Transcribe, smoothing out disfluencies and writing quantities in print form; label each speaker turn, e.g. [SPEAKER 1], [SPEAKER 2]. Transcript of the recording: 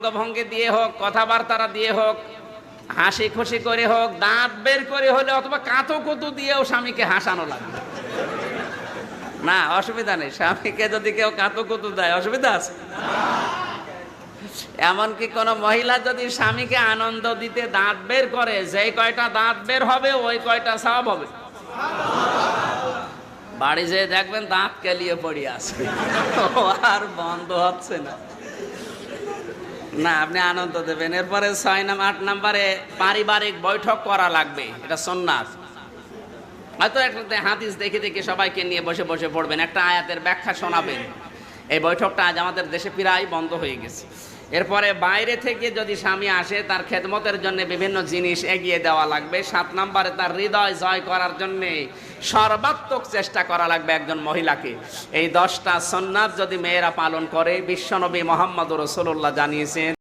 [SPEAKER 1] অঙ্গভঙ্গি দিয়ে হোক, কথাবার্তা দিয়ে হোক, হাসি খুশি করে হোক, দাঁত বের করে হলে অথবা কাতুকুতু দিয়েও স্বামীকে হাসানো লাগবে না, অসুবিধা নেই। স্বামীকে যদি কেউ কাতুকুতু দেয় অসুবিধা আছে? এমনকি কোন মহিলা যদি স্বামীকে আনন্দ দিতে দাঁত বের করে, যেই কয়টা দাঁত বের হবে ওই কয়টা সওয়াব হবে। বাড়ি যেয়ে দেখবেন দাঁত কেলিয়ে পড়ে আছে, আর বন্ধ হচ্ছে না। না, আপনি আনন্দ দেবেন। এরপরে 8 নম্বরে পারিবারিক বৈঠক করা লাগবে, এটা সুন্নাত। হয়তো একটা হাদিস দেখে দেখে সবাইকে নিয়ে বসে বসে পড়বেন, একটা আয়াতের ব্যাখ্যা শোনাবেন। এই বৈঠকটা আজ আমাদের দেশে প্রায় বন্ধ হয়ে গেছে। এরপরে বাইরে থেকে যদি স্বামী আসে, তার খেদমতের জন্য বিভিন্ন জিনিস এগিয়ে দেওয়া লাগবে। 7 নম্বরে তার হৃদয় জয় করার জন্য সর্বাত্মক চেষ্টা করা লাগবে একজন মহিলাকে। এই 10টা সুন্নাত যদি মেয়েরা পালন করে, বিশ্বনবী মুহাম্মদ রাসূলুল্লাহ জানিয়েছেন